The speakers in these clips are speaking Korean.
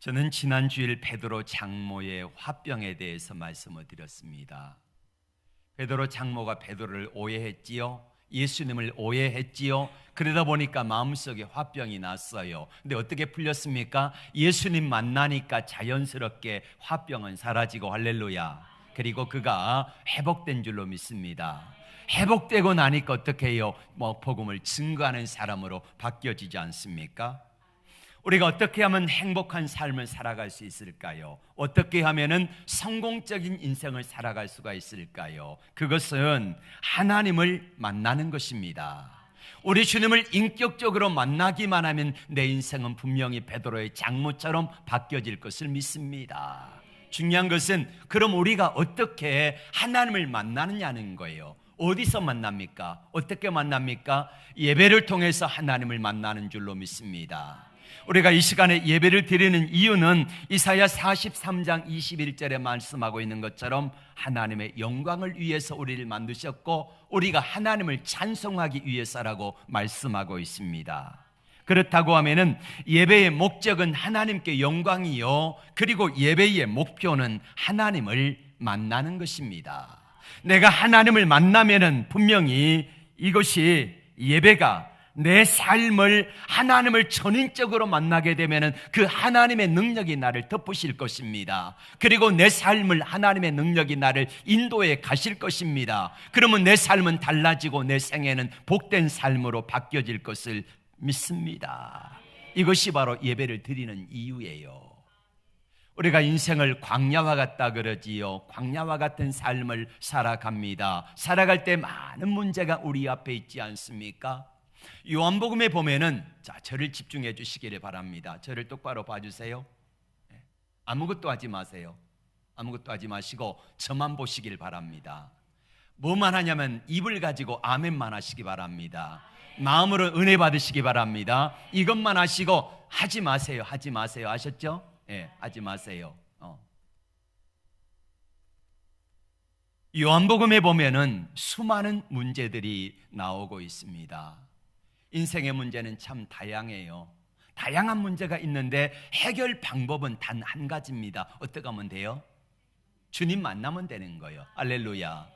저는 지난 주일 베드로 장모의 화병에 대해서 말씀을 드렸습니다. 베드로 장모가 베드로를 오해했지요. 예수님을 오해했지요. 그러다 보니까 마음속에 화병이 났어요. 근데 어떻게 풀렸습니까? 예수님 만나니까 자연스럽게 화병은 사라지고, 할렐루야. 그리고 그가 회복된 줄로 믿습니다. 회복되고 나니까 어떻게 해요? 복음을 증거하는 사람으로 바뀌어지지 않습니까? 우리가 어떻게 하면 행복한 삶을 살아갈 수 있을까요? 어떻게 하면은 성공적인 인생을 살아갈 수가 있을까요? 그것은 하나님을 만나는 것입니다. 우리 주님을 인격적으로 만나기만 하면 내 인생은 분명히 베드로의 장모처럼 바뀌어질 것을 믿습니다. 중요한 것은 그럼 우리가 어떻게 하나님을 만나느냐는 거예요. 어디서 만납니까? 어떻게 만납니까? 예배를 통해서 하나님을 만나는 줄로 믿습니다. 우리가 이 시간에 예배를 드리는 이유는 이사야 43장 21절에 말씀하고 있는 것처럼 하나님의 영광을 위해서 우리를 만드셨고 우리가 하나님을 찬송하기 위해서라고 말씀하고 있습니다. 그렇다고 하면은 예배의 목적은 하나님께 영광이요, 그리고 예배의 목표는 하나님을 만나는 것입니다. 내가 하나님을 만나면은 분명히 이것이 예배가 내 삶을 하나님을 전인적으로 만나게 되면 그 하나님의 능력이 나를 덮으실 것입니다. 그리고 내 삶을 하나님의 능력이 나를 인도해 가실 것입니다. 그러면 내 삶은 달라지고 내 생애는 복된 삶으로 바뀌어질 것을 믿습니다. 이것이 바로 예배를 드리는 이유예요. 우리가 인생을 광야와 같다 그러지요. 광야와 같은 삶을 살아갑니다. 살아갈 때 많은 문제가 우리 앞에 있지 않습니까? 요한복음에 보면은, 자, 저를 집중해 주시기를 바랍니다. 저를 똑바로 봐주세요. 아무것도 하지 마세요. 아무것도 하지 마시고 저만 보시길 바랍니다. 뭐만 하냐면 입을 가지고 아멘만 하시기 바랍니다. 마음으로 은혜 받으시기 바랍니다. 이것만 하시고 하지 마세요. 하지 마세요. 아셨죠? 하지 마세요. 요한복음에 보면은 수많은 문제들이 나오고 있습니다. 인생의 문제는 참 다양해요. 다양한 문제가 있는데 해결 방법은 단 한 가지입니다. 어떻게 하면 돼요? 주님 만나면 되는 거예요. 할렐루야.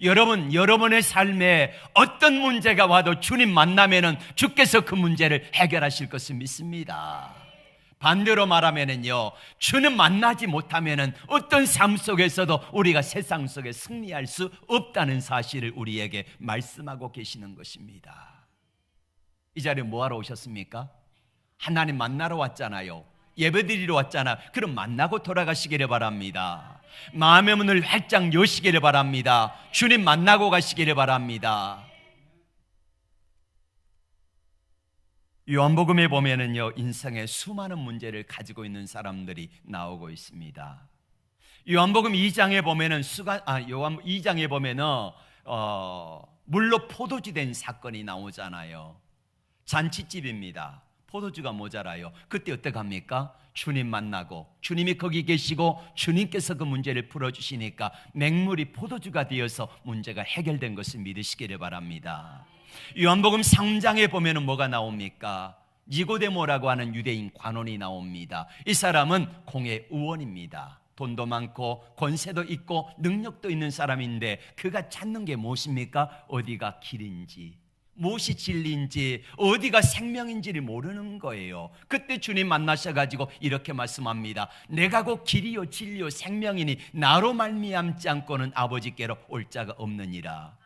여러분의 삶에 어떤 문제가 와도 주님 만나면은 주께서 그 문제를 해결하실 것을 믿습니다. 반대로 말하면은요, 주님 만나지 못하면은 어떤 삶 속에서도 우리가 세상 속에 승리할 수 없다는 사실을 우리에게 말씀하고 계시는 것입니다. 이 자리에 뭐하러 오셨습니까? 하나님 만나러 왔잖아요. 예배드리러 왔잖아요. 그럼 만나고 돌아가시기를 바랍니다. 마음의 문을 활짝 여시기를 바랍니다. 주님 만나고 가시기를 바랍니다. 요한복음에 보면은요, 인생에 수많은 문제를 가지고 있는 사람들이 나오고 있습니다. 요한복음 2장에 보면은 요한 2장에 보면은 물로 포도주 된 사건이 나오잖아요. 잔치집입니다. 포도주가 모자라요. 그때 어떻게 합니까? 주님 만나고 주님이 거기 계시고 주님께서 그 문제를 풀어주시니까 맹물이 포도주가 되어서 문제가 해결된 것을 믿으시기를 바랍니다. 요한복음 3장에 보면 뭐가 나옵니까? 니고데모라고 하는 유대인 관원이 나옵니다. 이 사람은 공의 의원입니다. 돈도 많고 권세도 있고 능력도 있는 사람인데 그가 찾는 게 무엇입니까? 어디가 길인지, 무엇이 진리인지, 어디가 생명인지를 모르는 거예요. 그때 주님 만나셔가지고 이렇게 말씀합니다. 내가 곧 길이요 진리요 생명이니 나로 말미암지 않고는 아버지께로 올 자가 없느니라.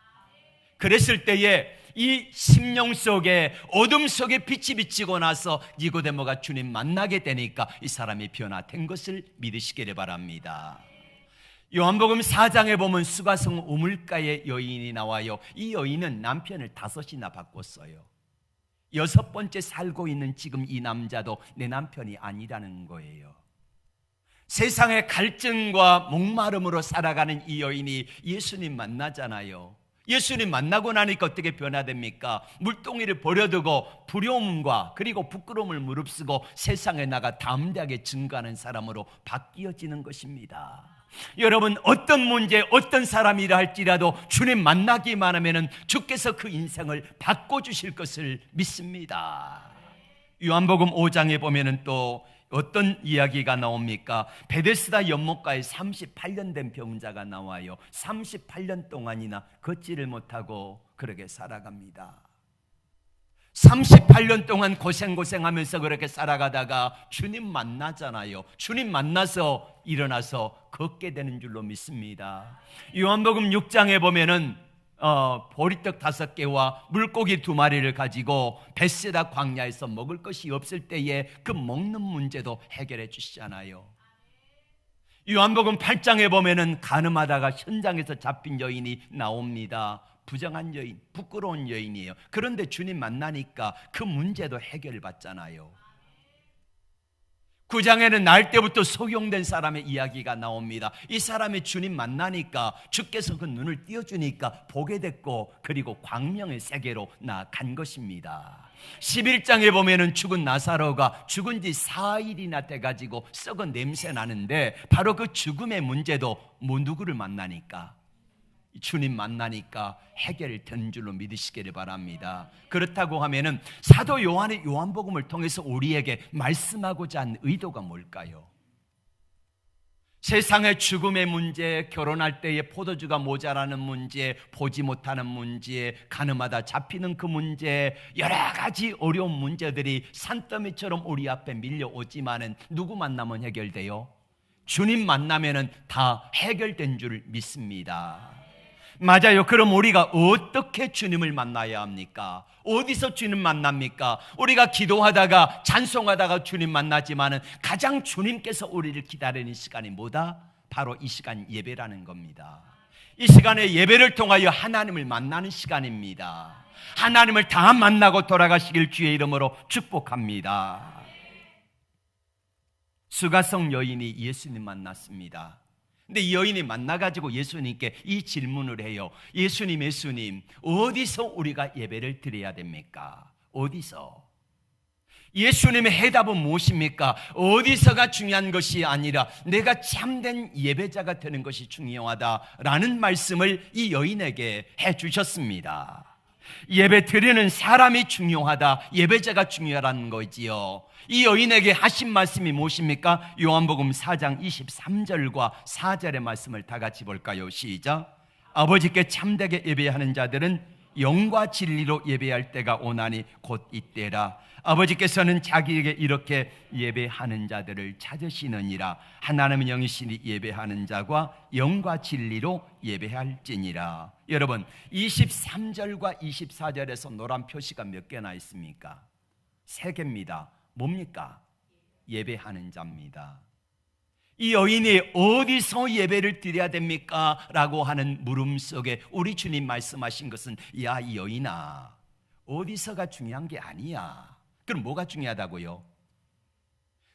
그랬을 때에 이 심령 속에 어둠 속에 빛이 비치고 나서 니고데모가 주님 만나게 되니까 이 사람이 변화된 것을 믿으시기를 바랍니다. 요한복음 4장에 보면 수가성 우물가의 여인이 나와요. 이 여인은 남편을 5이나 바꿨어요. 6번째 살고 있는 지금 이 남자도 내 남편이 아니라는 거예요. 세상의 갈증과 목마름으로 살아가는 이 여인이 예수님 만나잖아요. 예수님 만나고 나니까 어떻게 변화됩니까? 물동이를 버려두고 두려움과 그리고 부끄러움을 무릅쓰고 세상에 나가 담대하게 증거하는 사람으로 바뀌어지는 것입니다. 여러분, 어떤 문제, 어떤 사람이라 할지라도 주님 만나기만 하면 주께서 그 인생을 바꿔주실 것을 믿습니다. 요한복음 5장에 보면 또 어떤 이야기가 나옵니까? 베데스다 연못가에 38년 된 병자가 나와요. 38년 동안이나 걷지를 못하고 그렇게 살아갑니다. 38년 동안 고생하면서 그렇게 살아가다가 주님 만나잖아요. 주님 만나서 일어나서 걷게 되는 줄로 믿습니다. 요한복음 6장에 보면은 보리떡 5개와 물고기 2마리를 가지고 벳세다 광야에서 먹을 것이 없을 때에 그 먹는 문제도 해결해 주시잖아요. 요한복음 8장에 보면은 간음하다가 현장에서 잡힌 여인이 나옵니다. 부정한 여인, 부끄러운 여인이에요. 그런데 주님 만나니까 그 문제도 해결받잖아요. 9장에는 날 때부터 소경된 사람의 이야기가 나옵니다. 이 사람이 주님 만나니까 주께서 그 눈을 띄워주니까 보게 됐고, 그리고 광명의 세계로 나아간 것입니다. 11장에 보면은 죽은 나사로가 죽은 지 4일이나 돼가지고 썩은 냄새 나는데, 바로 그 죽음의 문제도 누구를 만나니까, 주님 만나니까 해결된 줄로 믿으시기를 바랍니다. 그렇다고 하면은 사도 요한의 요한복음을 통해서 우리에게 말씀하고자 한 의도가 뭘까요? 세상의 죽음의 문제, 결혼할 때에 포도주가 모자라는 문제, 보지 못하는 문제, 가늠하다 잡히는 그 문제, 여러 가지 어려운 문제들이 산더미처럼 우리 앞에 밀려오지만은 누구 만나면 해결돼요? 주님 만나면은 다 해결된 줄 믿습니다. 맞아요. 그럼 우리가 어떻게 주님을 만나야 합니까? 어디서 주님 만납니까? 우리가 기도하다가 찬송하다가 주님 만나지만은 가장 주님께서 우리를 기다리는 시간이 뭐다? 바로 이 시간 예배라는 겁니다. 이 시간에 예배를 통하여 하나님을 만나는 시간입니다. 하나님을 다 만나고 돌아가시길 주의 이름으로 축복합니다. 수가성 여인이 예수님 만났습니다. 근데 이 여인이 만나가지고 예수님께 이 질문을 해요. 예수님, 어디서 우리가 예배를 드려야 됩니까? 어디서? 예수님의 해답은 무엇입니까? 어디서가 중요한 것이 아니라 내가 참된 예배자가 되는 것이 중요하다라는 말씀을 이 여인에게 해주셨습니다. 예배 드리는 사람이 중요하다, 예배자가 중요하다는 거지요. 이 여인에게 하신 말씀이 무엇입니까? 요한복음 4장 23절과 4절의 말씀을 다 같이 볼까요? 시작. 아버지께 참되게 예배하는 자들은 영과 진리로 예배할 때가 오나니 곧 이때라. 아버지께서는 자기에게 이렇게 예배하는 자들을 찾으시느니라. 하나님은 영이시니 예배하는 자가 영과 진리로 예배할지니라. 여러분, 23절과 24절에서 노란 표시가 몇 개나 있습니까? 3개입니다. 뭡니까? 예배하는 자입니다. 이 여인이 어디서 예배를 드려야 됩니까? 라고 하는 물음 속에 우리 주님 말씀하신 것은, 야, 이 여인아, 어디서가 중요한 게 아니야. 그럼 뭐가 중요하다고요?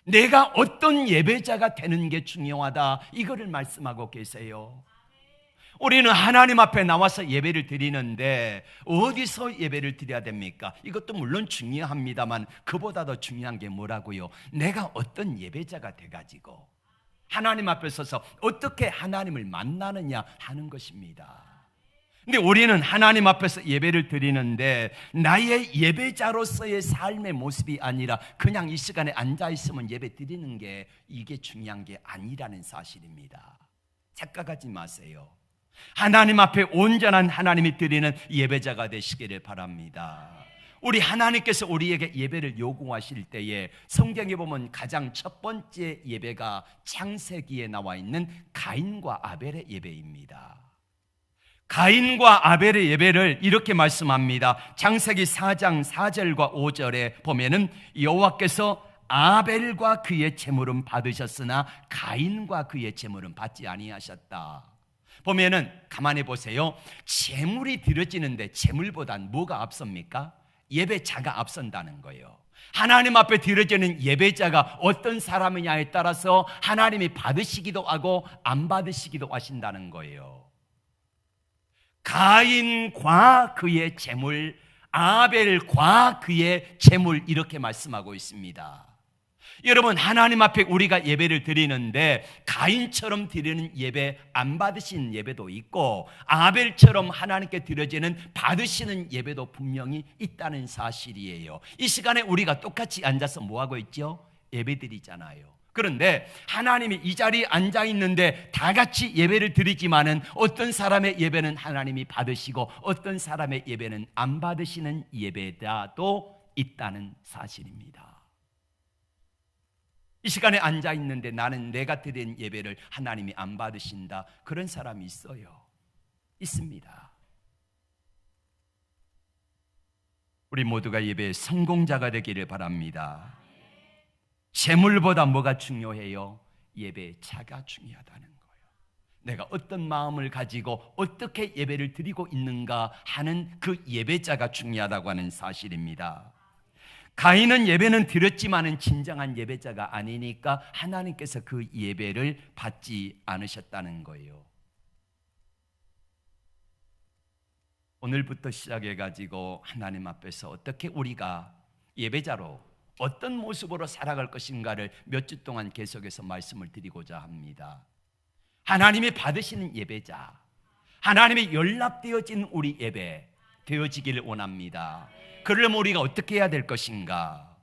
내가 어떤 예배자가 되는 게 중요하다, 이거를 말씀하고 계세요. 우리는 하나님 앞에 나와서 예배를 드리는데 어디서 예배를 드려야 됩니까? 이것도 물론 중요합니다만 그보다 더 중요한 게 뭐라고요? 내가 어떤 예배자가 돼가지고 하나님 앞에 서서 어떻게 하나님을 만나느냐 하는 것입니다. 근데 우리는 하나님 앞에서 예배를 드리는데 나의 예배자로서의 삶의 모습이 아니라 그냥 이 시간에 앉아있으면 예배 드리는 게, 이게 중요한 게 아니라는 사실입니다. 착각하지 마세요. 하나님 앞에 온전한 하나님이 드리는 예배자가 되시기를 바랍니다. 우리 하나님께서 우리에게 예배를 요구하실 때에 성경에 보면 가장 첫 번째 예배가 창세기에 나와 있는 가인과 아벨의 예배입니다. 가인과 아벨의 예배를 이렇게 말씀합니다. 창세기 4장 4절과 5절에 보면은 여호와께서 아벨과 그의 제물은 받으셨으나 가인과 그의 제물은 받지 아니하셨다. 보면은 가만히 보세요. 제물이 드려지는데 제물보단 뭐가 앞섭니까? 예배자가 앞선다는 거예요. 하나님 앞에 드려지는 예배자가 어떤 사람이냐에 따라서 하나님이 받으시기도 하고 안 받으시기도 하신다는 거예요. 가인과 그의 제물, 아벨과 그의 제물, 이렇게 말씀하고 있습니다. 여러분, 하나님 앞에 우리가 예배를 드리는데 가인처럼 드리는 예배, 안 받으신 예배도 있고 아벨처럼 하나님께 드려지는 받으시는 예배도 분명히 있다는 사실이에요. 이 시간에 우리가 똑같이 앉아서 뭐하고 있죠? 예배드리잖아요. 그런데 하나님이 이 자리에 앉아 있는데 다 같이 예배를 드리지만은 어떤 사람의 예배는 하나님이 받으시고 어떤 사람의 예배는 안 받으시는 예배자도 있다는 사실입니다. 이 시간에 앉아 있는데 나는 내가 드린 예배를 하나님이 안 받으신다, 그런 사람이 있어요. 있습니다. 우리 모두가 예배의 성공자가 되기를 바랍니다. 재물보다 뭐가 중요해요? 예배의 차가 중요하다는 거예요. 내가 어떤 마음을 가지고 어떻게 예배를 드리고 있는가 하는 그 예배자가 중요하다고 하는 사실입니다. 가인은 예배는 드렸지만은 진정한 예배자가 아니니까 하나님께서 그 예배를 받지 않으셨다는 거예요. 오늘부터 시작해가지고 하나님 앞에서 어떻게 우리가 예배자로 어떤 모습으로 살아갈 것인가를 몇 주 동안 계속해서 말씀을 드리고자 합니다. 하나님이 받으시는 예배자, 하나님이 연락되어진 우리 예배 되어지기를 원합니다. 그러려면 우리가 어떻게 해야 될 것인가?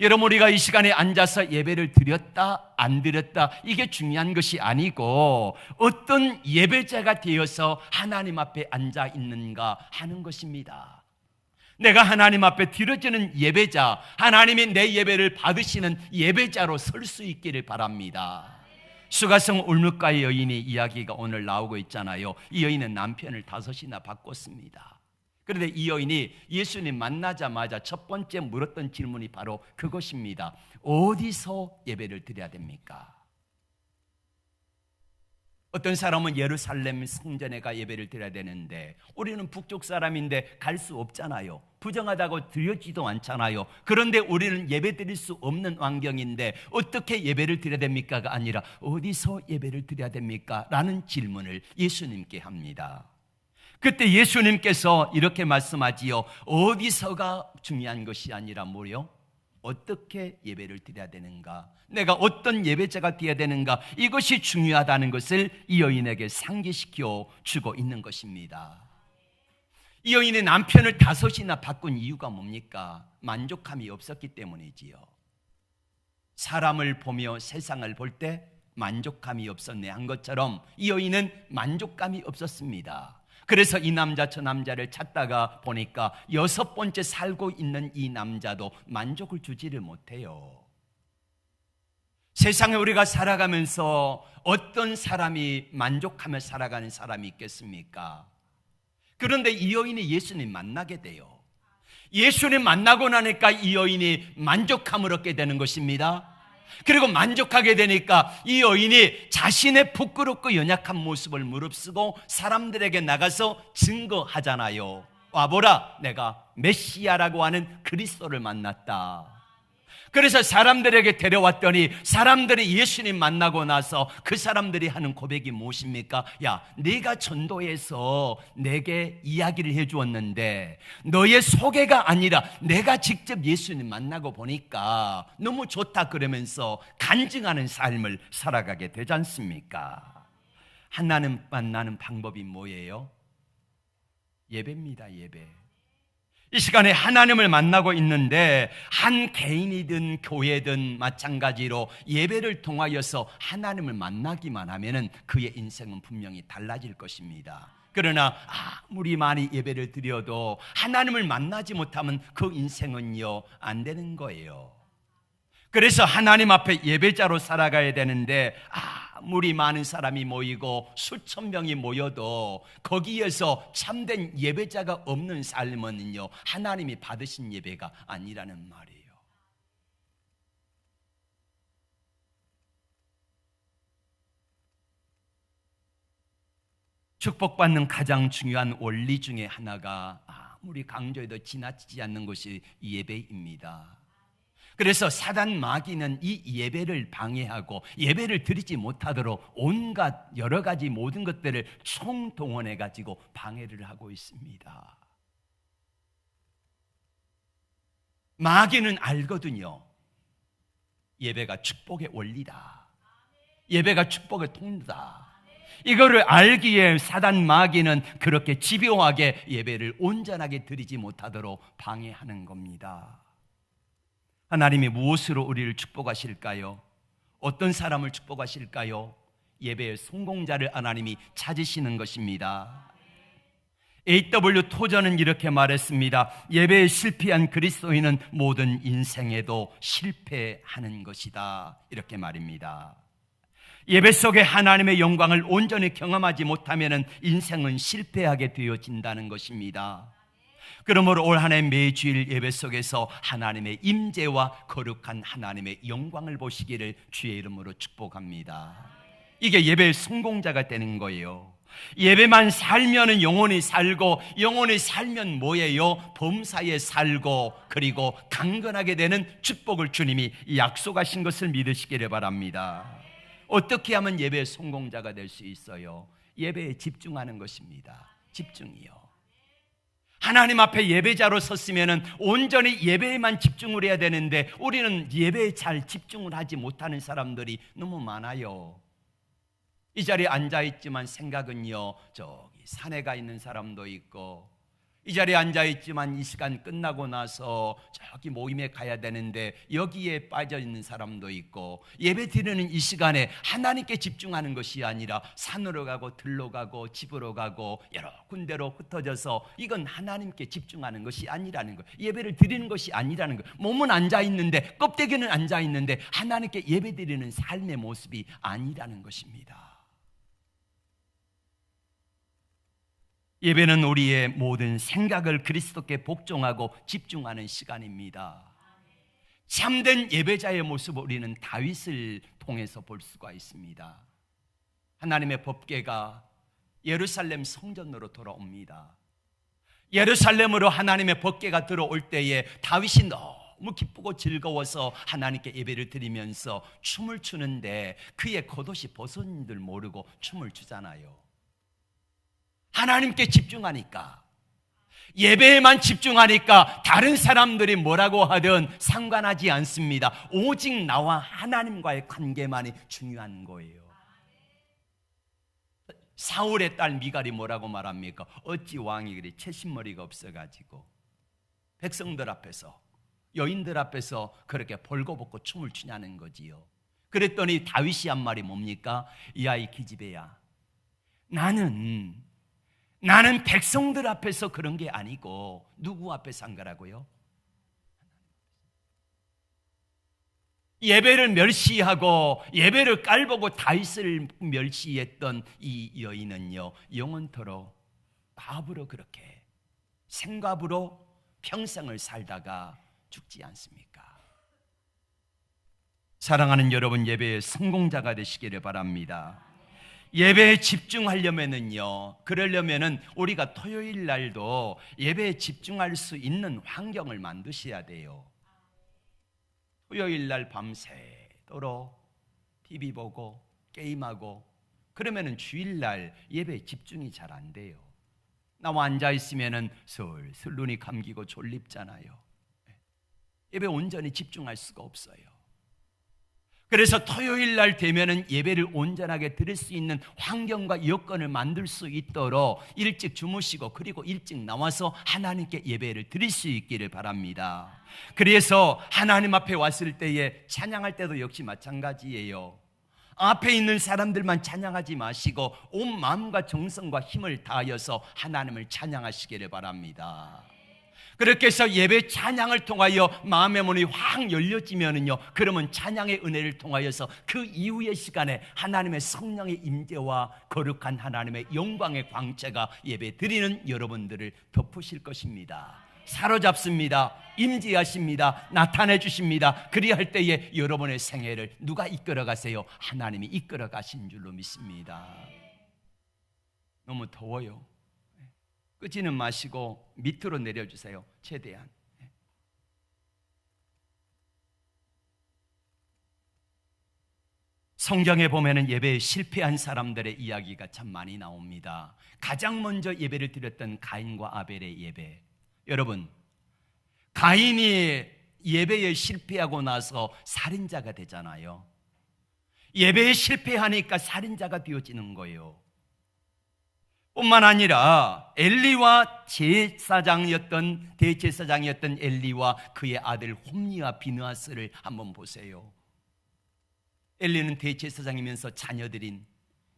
여러분, 우리가 이 시간에 앉아서 예배를 드렸다 안 드렸다 이게 중요한 것이 아니고 어떤 예배자가 되어서 하나님 앞에 앉아 있는가 하는 것입니다. 내가 하나님 앞에 드려지는 예배자, 하나님이 내 예배를 받으시는 예배자로 설 수 있기를 바랍니다. 수가성 울뭇가의 여인의 이야기가 오늘 나오고 있잖아요. 이 여인은 남편을 5이나 바꿨습니다. 그런데 이 여인이 예수님 만나자마자 첫 번째 물었던 질문이 바로 그것입니다. 어디서 예배를 드려야 됩니까? 어떤 사람은 예루살렘 성전에 가 예배를 드려야 되는데 우리는 북쪽 사람인데 갈 수 없잖아요. 부정하다고 드려지도 않잖아요. 그런데 우리는 예배 드릴 수 없는 환경인데 어떻게 예배를 드려야 됩니까가 아니라 어디서 예배를 드려야 됩니까? 라는 질문을 예수님께 합니다. 그때 예수님께서 이렇게 말씀하지요. 어디서가 중요한 것이 아니라 뭐요? 어떻게 예배를 드려야 되는가, 내가 어떤 예배자가 되어야 되는가, 이것이 중요하다는 것을 이 여인에게 상기시켜 주고 있는 것입니다. 이 여인의 남편을 5이나 바꾼 이유가 뭡니까? 만족함이 없었기 때문이지요. 사람을 보며 세상을 볼 때 만족감이 없었네 한 것처럼 이 여인은 만족감이 없었습니다. 그래서 이 남자 저 남자를 찾다가 보니까 6번째 살고 있는 이 남자도 만족을 주지를 못해요. 세상에 우리가 살아가면서 어떤 사람이 만족하며 살아가는 사람이 있겠습니까? 그런데 이 여인이 예수님 만나게 돼요. 예수님 만나고 나니까 이 여인이 만족함을 얻게 되는 것입니다. 그리고 만족하게 되니까 이 여인이 자신의 부끄럽고 연약한 모습을 무릅쓰고 사람들에게 나가서 증거하잖아요. 와보라, 내가 메시아라고 하는 그리스도를 만났다. 그래서 사람들에게 데려왔더니 사람들이 예수님 만나고 나서 그 사람들이 하는 고백이 무엇입니까? 야, 네가 전도해서 내게 이야기를 해주었는데 너의 소개가 아니라 내가 직접 예수님 만나고 보니까 너무 좋다, 그러면서 간증하는 삶을 살아가게 되지 않습니까? 하나님 만나는 방법이 뭐예요? 예배입니다. 예배. 이 시간에 하나님을 만나고 있는데 한 개인이든 교회든 마찬가지로 예배를 통하여서 하나님을 만나기만 하면은 그의 인생은 분명히 달라질 것입니다. 그러나 아무리 많이 예배를 드려도 하나님을 만나지 못하면 그 인생은요 안 되는 거예요. 그래서 하나님 앞에 예배자로 살아가야 되는데 아무리 많은 사람이 모이고 수천 명이 모여도 거기에서 참된 예배자가 없는 삶은요 하나님이 받으신 예배가 아니라는 말이에요. 축복받는 가장 중요한 원리 중에 하나가 아무리 강조해도 지나치지 않는 것이 예배입니다. 그래서 사단 마귀는 이 예배를 방해하고 예배를 드리지 못하도록 온갖 여러 가지 모든 것들을 총동원해 가지고 방해를 하고 있습니다. 마귀는 알거든요. 예배가 축복의 원리다. 예배가 축복의 통로다. 이거를 알기에 사단 마귀는 그렇게 집요하게 예배를 온전하게 드리지 못하도록 방해하는 겁니다. 하나님이 무엇으로 우리를 축복하실까요? 어떤 사람을 축복하실까요? 예배의 성공자를 하나님이 찾으시는 것입니다. A.W. 토저는 이렇게 말했습니다. 예배에 실패한 그리스도인은 모든 인생에도 실패하는 것이다. 이렇게 말입니다. 예배 속에 하나님의 영광을 온전히 경험하지 못하면 인생은 실패하게 되어진다는 것입니다. 그러므로 올 한 해 매주일 예배 속에서 하나님의 임재와 거룩한 하나님의 영광을 보시기를 주의 이름으로 축복합니다. 이게 예배의 성공자가 되는 거예요. 예배만 살면 영혼이 살고, 영혼이 살면 뭐예요? 범사에 살고, 그리고 강건하게 되는 축복을 주님이 약속하신 것을 믿으시기를 바랍니다. 어떻게 하면 예배의 성공자가 될 수 있어요? 예배에 집중하는 것입니다. 집중이요. 하나님 앞에 예배자로 섰으면 온전히 예배에만 집중을 해야 되는데 우리는 예배에 잘 집중을 하지 못하는 사람들이 너무 많아요. 이 자리에 앉아있지만 생각은요, 저기 산에 가 있는 사람도 있고, 이 자리에 앉아있지만 이 시간 끝나고 나서 저기 모임에 가야 되는데 여기에 빠져있는 사람도 있고, 예배 드리는 이 시간에 하나님께 집중하는 것이 아니라 산으로 가고 들로 가고 집으로 가고 여러 군데로 흩어져서, 이건 하나님께 집중하는 것이 아니라는 거예요. 예배를 드리는 것이 아니라는 거예요. 몸은 앉아있는데, 껍데기는 앉아있는데 하나님께 예배 드리는 삶의 모습이 아니라는 것입니다. 예배는 우리의 모든 생각을 그리스도께 복종하고 집중하는 시간입니다. 참된 예배자의 모습을 우리는 다윗을 통해서 볼 수가 있습니다. 하나님의 법궤가 예루살렘 성전으로 돌아옵니다. 예루살렘으로 하나님의 법궤가 들어올 때에 다윗이 너무 기쁘고 즐거워서 하나님께 예배를 드리면서 춤을 추는데 그의 겉옷이 벗은 줄 모르고 춤을 추잖아요. 하나님께 집중하니까, 예배에만 집중하니까 다른 사람들이 뭐라고 하든 상관하지 않습니다. 오직 나와 하나님과의 관계만이 중요한 거예요. 사울의 딸 미갈이 뭐라고 말합니까? 어찌 왕이 그리 채신머리가 없어가지고 백성들 앞에서, 여인들 앞에서 그렇게 벌거벗고 춤을 추냐는 거지요. 그랬더니 다윗이 한 말이 뭡니까? 야, 이 기집애야, 나는 백성들 앞에서 그런 게 아니고 누구 앞에서 한 거라고요? 예배를 멸시하고 예배를 깔보고 다윗을 멸시했던 이 여인은요, 영원토록 과부로 그렇게 생과부로 평생을 살다가 죽지 않습니까? 사랑하는 여러분, 예배의 성공자가 되시기를 바랍니다. 예배에 집중하려면은요, 그러려면은 우리가 토요일 날도 예배에 집중할 수 있는 환경을 만드셔야 돼요. 토요일 날 밤새도록 TV 보고 게임하고 그러면은 주일 날 예배에 집중이 잘 안 돼요. 나와 앉아 있으면은 슬슬 눈이 감기고 졸립잖아요. 예배에 온전히 집중할 수가 없어요. 그래서 토요일 날 되면은 예배를 온전하게 드릴 수 있는 환경과 여건을 만들 수 있도록 일찍 주무시고 그리고 일찍 나와서 하나님께 예배를 드릴 수 있기를 바랍니다. 그래서 하나님 앞에 왔을 때에 찬양할 때도 역시 마찬가지예요. 앞에 있는 사람들만 찬양하지 마시고 온 마음과 정성과 힘을 다하여서 하나님을 찬양하시기를 바랍니다. 그렇게 해서 예배 찬양을 통하여 마음의 문이 확 열려지면은요, 그러면 찬양의 은혜를 통하여서 그 이후의 시간에 하나님의 성령의 임재와 거룩한 하나님의 영광의 광채가 예배 드리는 여러분들을 덮으실 것입니다. 사로잡습니다. 임재하십니다. 나타내 주십니다. 그리할 때에 여러분의 생애를 누가 이끌어 가세요? 하나님이 이끌어 가신 줄로 믿습니다. 너무 더워요. 끄지는 마시고 밑으로 내려주세요. 최대한. 성경에 보면은 예배에 실패한 사람들의 이야기가 참 많이 나옵니다. 가장 먼저 예배를 드렸던 가인과 아벨의 예배. 여러분, 가인이 예배에 실패하고 나서 살인자가 되잖아요. 예배에 실패하니까 살인자가 되어지는 거예요. 뿐만 아니라 엘리와 대제사장이었던 엘리와 그의 아들 홈리와 비느하스를 한번 보세요. 엘리는 대제사장이면서 자녀들인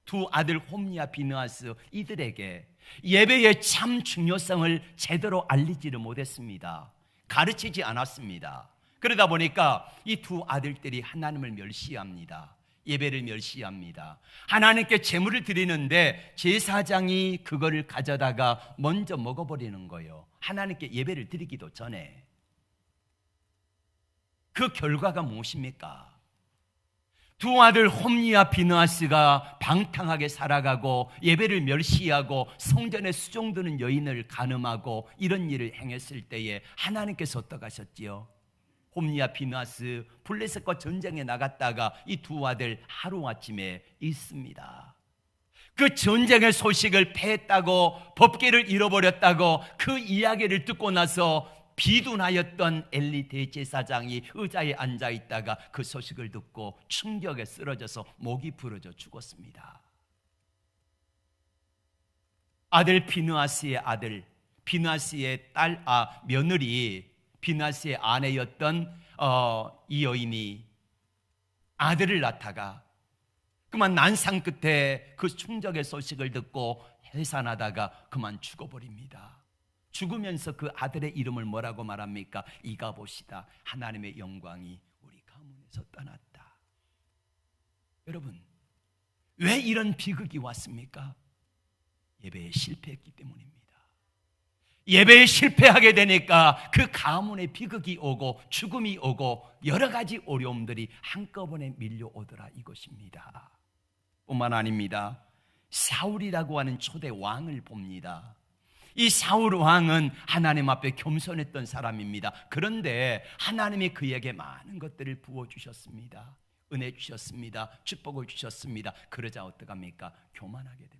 두 아들 홈리와 비느하스, 이들에게 예배의 참 중요성을 제대로 알리지를 못했습니다. 가르치지 않았습니다. 그러다 보니까 이 두 아들들이 하나님을 멸시합니다. 예배를 멸시합니다. 하나님께 제물을 드리는데 제사장이 그거를 가져다가 먼저 먹어버리는 거예요. 하나님께 예배를 드리기도 전에. 그 결과가 무엇입니까? 두 아들 홈리와 비느하스가 방탕하게 살아가고 예배를 멸시하고 성전에 수종드는 여인을 간음하고 이런 일을 행했을 때에 하나님께서 어떡하셨지요? 홈리와 비느하스 블레셋과 전쟁에 나갔다가 이 두 아들 하루아침에 있습니다. 그 전쟁의 소식을 패했다고, 법궤를 잃어버렸다고 그 이야기를 듣고 나서 비둔하였던 엘리 대제사장이 의자에 앉아있다가 그 소식을 듣고 충격에 쓰러져서 목이 부러져 죽었습니다. 아들 비느하스의 아들, 비느하스의 딸, 며느리, 비느하스의 아내였던 이 여인이 아들을 낳다가 그만 난상 끝에 그 충격의 소식을 듣고 해산하다가 그만 죽어버립니다. 죽으면서 그 아들의 이름을 뭐라고 말합니까? 이가봇이다. 하나님의 영광이 우리 가문에서 떠났다. 여러분, 왜 이런 비극이 왔습니까? 예배에 실패했기 때문입니다. 예배에 실패하게 되니까 그 가문에 비극이 오고 죽음이 오고 여러 가지 어려움들이 한꺼번에 밀려오더라, 이것입니다. 뿐만 아닙니다. 사울이라고 하는 초대 왕을 봅니다. 이 사울 왕은 하나님 앞에 겸손했던 사람입니다. 그런데 하나님이 그에게 많은 것들을 부어주셨습니다. 은혜 주셨습니다. 축복을 주셨습니다. 그러자 어떡합니까? 교만하게 됩니다.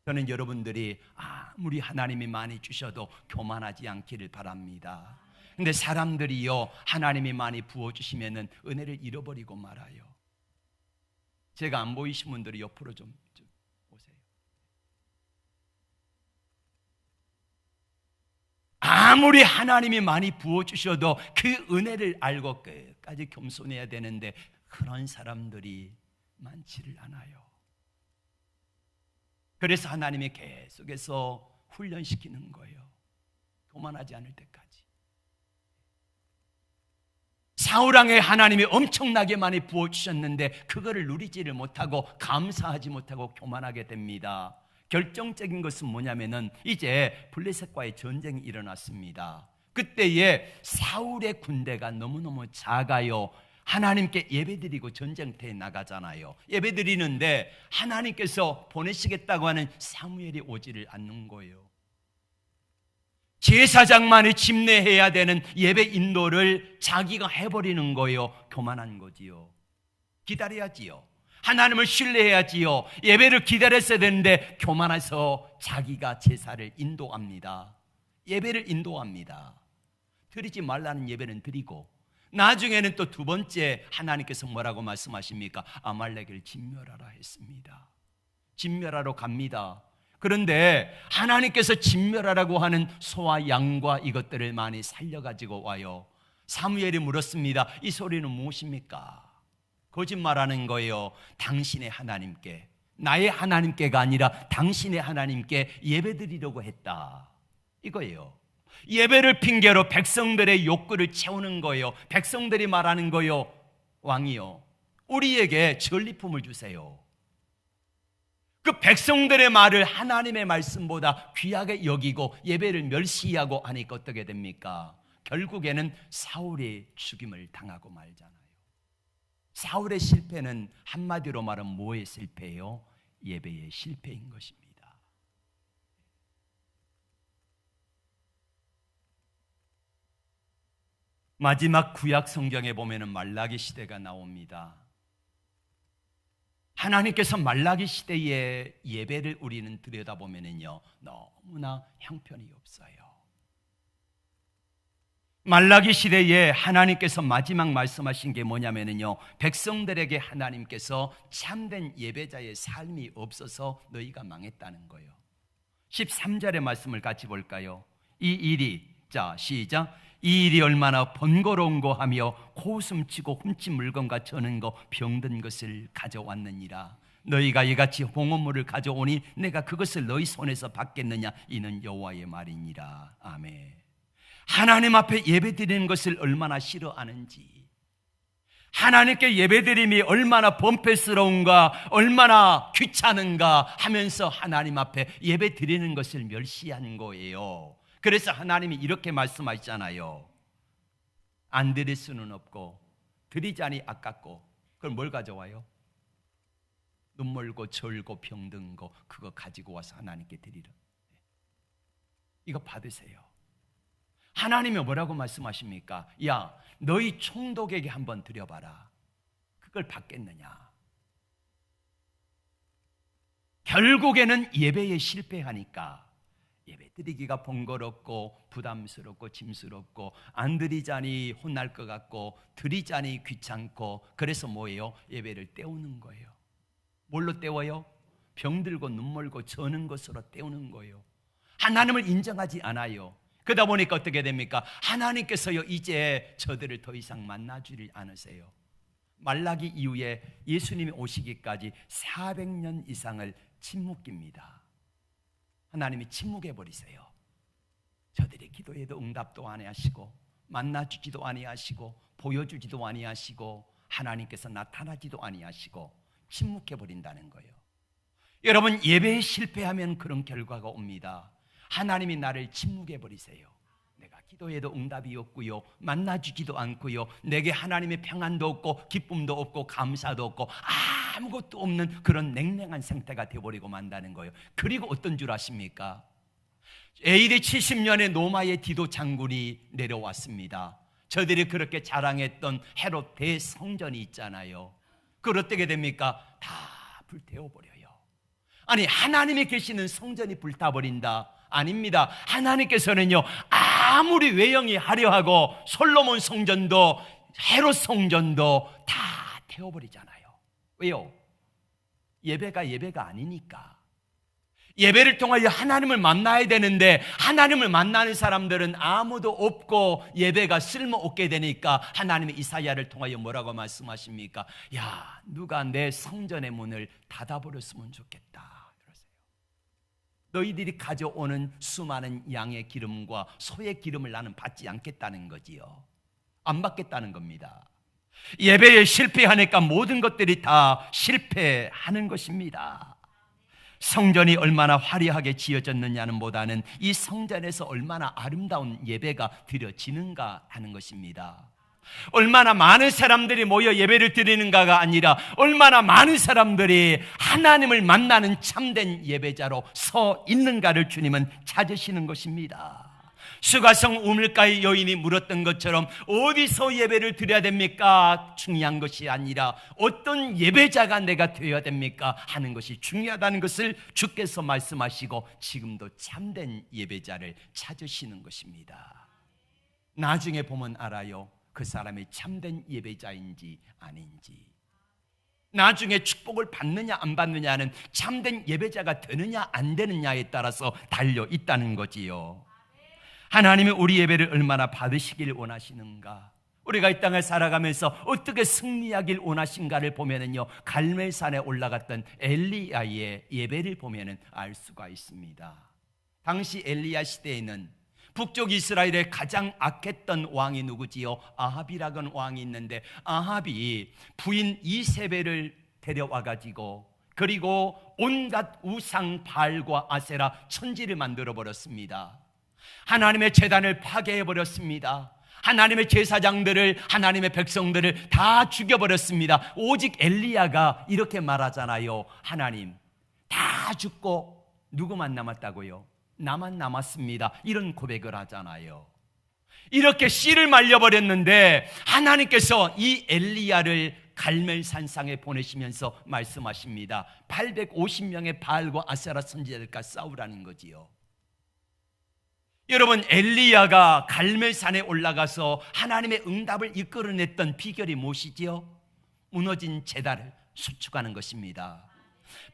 저는 여러분들이 아무리 하나님이 많이 주셔도 교만하지 않기를 바랍니다. 근데 사람들이요, 하나님이 많이 부어주시면 은혜를 잃어버리고 말아요. 제가 안 보이신 분들이 옆으로 좀 오세요. 아무리 하나님이 많이 부어주셔도 그 은혜를 알고 끝까지 겸손해야 되는데 그런 사람들이 많지를 않아요. 그래서 하나님이 계속해서 훈련시키는 거예요. 교만하지 않을 때까지. 사울왕에 하나님이 엄청나게 많이 부어주셨는데 그거를 누리지를 못하고 감사하지 못하고 교만하게 됩니다. 결정적인 것은 뭐냐면은 이제 블레셋과의 전쟁이 일어났습니다. 그때에 사울의 군대가 너무너무 작아요. 하나님께 예배드리고 전쟁터에 나가잖아요. 예배드리는데 하나님께서 보내시겠다고 하는 사무엘이 오지를 않는 거예요. 제사장만이 집례해야 되는 예배 인도를 자기가 해버리는 거예요. 교만한 거지요. 기다려야지요. 하나님을 신뢰해야지요. 예배를 기다렸어야 되는데 교만해서 자기가 제사를 인도합니다. 예배를 인도합니다. 드리지 말라는 예배는 드리고 나중에는 또 두 번째 하나님께서 뭐라고 말씀하십니까? 아말렉을 진멸하라 했습니다. 진멸하러 갑니다. 그런데 하나님께서 진멸하라고 하는 소와 양과 이것들을 많이 살려가지고 와요. 사무엘이 물었습니다. 이 소리는 무엇입니까? 거짓말하는 거예요. 당신의 하나님께, 나의 하나님께가 아니라 당신의 하나님께 예배드리려고 했다, 이거예요. 예배를 핑계로 백성들의 욕구를 채우는 거예요. 백성들이 말하는 거예요. 왕이요, 우리에게 전리품을 주세요. 그 백성들의 말을 하나님의 말씀보다 귀하게 여기고 예배를 멸시하고 하니까 어떻게 됩니까? 결국에는 사울이 죽임을 당하고 말잖아요. 사울의 실패는 한마디로 말하면 뭐의 실패예요? 예배의 실패인 것입니다. 마지막 구약 성경에 보면은 말라기 시대가 나옵니다. 하나님께서 말라기 시대의 예배를 우리는 들여다보면은요, 너무나 형편이 없어요. 말라기 시대에 하나님께서 마지막 말씀하신 게 뭐냐면요, 백성들에게 하나님께서 참된 예배자의 삶이 없어서 너희가 망했다는 거예요. 13절의 말씀을 같이 볼까요? 이 일이, 자 시작, 이 일이 얼마나 번거로운 거 하며 고숨치고 훔친 물건과 저는 거 병든 것을 가져왔느니라. 너희가 이같이 홍어물을 가져오니 내가 그것을 너희 손에서 받겠느냐. 이는 여호와의 말이니라. 아멘. 하나님 앞에 예배드리는 것을 얼마나 싫어하는지, 하나님께 예배드림이 얼마나 범패스러운가, 얼마나 귀찮은가 하면서 하나님 앞에 예배드리는 것을 멸시하는 거예요. 그래서 하나님이 이렇게 말씀하시잖아요. 안 드릴 수는 없고 드리자니 아깝고. 그럼 뭘 가져와요? 눈멀고 절고 병든 거, 그거 가지고 와서 하나님께 드리라. 이거 받으세요. 하나님이 뭐라고 말씀하십니까? 야, 너희 총독에게 한번 드려봐라. 그걸 받겠느냐? 결국에는 예배에 실패하니까 예배 드리기가 번거롭고 부담스럽고 짐스럽고, 안 드리자니 혼날 것 같고 드리자니 귀찮고, 그래서 뭐예요? 예배를 때우는 거예요. 뭘로 때워요? 병들고 눈멀고 저는 것으로 때우는 거예요. 하나님을 인정하지 않아요. 그러다 보니까 어떻게 됩니까? 하나님께서요, 이제 저들을 더 이상 만나주질 않으세요. 말라기 이후에 예수님이 오시기까지 400년 이상을 침묵깁니다. 하나님이 침묵해 버리세요. 저들의 기도에도 응답도 아니하시고 만나주지도 아니하시고 보여주지도 아니하시고 하나님께서 나타나지도 아니하시고 침묵해 버린다는 거예요. 여러분, 예배에 실패하면 그런 결과가 옵니다. 하나님이 나를 침묵해 버리세요. 내가 기도해도 응답이 없고요, 만나주지도 않고요, 내게 하나님의 평안도 없고 기쁨도 없고 감사도 없고 아무것도 없는 그런 냉랭한 상태가 되어버리고 만다는 거예요. 그리고 어떤 줄 아십니까? AD 70년에 로마의 디도 장군이 내려왔습니다. 저들이 그렇게 자랑했던 헤롯 대성전이 있잖아요. 그걸 어떻게 됩니까? 다 불태워버려요. 아니, 하나님이 계시는 성전이 불타버린다? 아닙니다. 하나님께서는요, 아무리 외형이 화려하고 솔로몬 성전도 헤롯 성전도 다 태워버리잖아요. 왜요? 예배가 아니니까. 예배를 통하여 하나님을 만나야 되는데 하나님을 만나는 사람들은 아무도 없고 예배가 쓸모없게 되니까 하나님이 이사야를 통하여 뭐라고 말씀하십니까? 야, 누가 내 성전의 문을 닫아버렸으면 좋겠다. 너희들이 가져오는 수많은 양의 기름과 소의 기름을 나는 받지 않겠다는 거지요. 안 받겠다는 겁니다. 예배에 실패하니까 모든 것들이 다 실패하는 것입니다. 성전이 얼마나 화려하게 지어졌느냐는 보다는 이 성전에서 얼마나 아름다운 예배가 드려지는가 하는 것입니다. 얼마나 많은 사람들이 모여 예배를 드리는가가 아니라 얼마나 많은 사람들이 하나님을 만나는 참된 예배자로 서 있는가를 주님은 찾으시는 것입니다. 수가성 우물가의 여인이 물었던 것처럼 어디서 예배를 드려야 됩니까? 중요한 것이 아니라 어떤 예배자가 내가 되어야 됩니까? 하는 것이 중요하다는 것을 주께서 말씀하시고 지금도 참된 예배자를 찾으시는 것입니다. 나중에 보면 알아요. 그 사람이 참된 예배자인지 아닌지. 나중에 축복을 받느냐 안 받느냐는 참된 예배자가 되느냐 안 되느냐에 따라서 달려 있다는 거지요. 하나님이 우리 예배를 얼마나 받으시길 원하시는가, 우리가 이 땅을 살아가면서 어떻게 승리하길 원하신가를 보면은요, 갈멜산에 올라갔던 엘리야의 예배를 보면은 알 수가 있습니다. 당시 엘리야 시대에는 북쪽 이스라엘의 가장 악했던 왕이 누구지요? 아합이라는 왕이 있는데, 아합이 부인 이세벨을 데려와가지고 그리고 온갖 우상 바알과 아세라 천지를 만들어 버렸습니다. 하나님의 제단을 파괴해 버렸습니다. 하나님의 제사장들을, 하나님의 백성들을 다 죽여버렸습니다. 오직 엘리야가 이렇게 말하잖아요. 하나님, 다 죽고 누구만 남았다고요? 나만 남았습니다. 이런 고백을 하잖아요. 이렇게 씨를 말려버렸는데 하나님께서 이 엘리야를 갈멜산상에 보내시면서 말씀하십니다. 850명의 바알과 아세라 선지자들과 싸우라는 거지요. 여러분, 엘리야가 갈멜산에 올라가서 하나님의 응답을 이끌어냈던 비결이 무엇이지요? 무너진 제단을 수축하는 것입니다.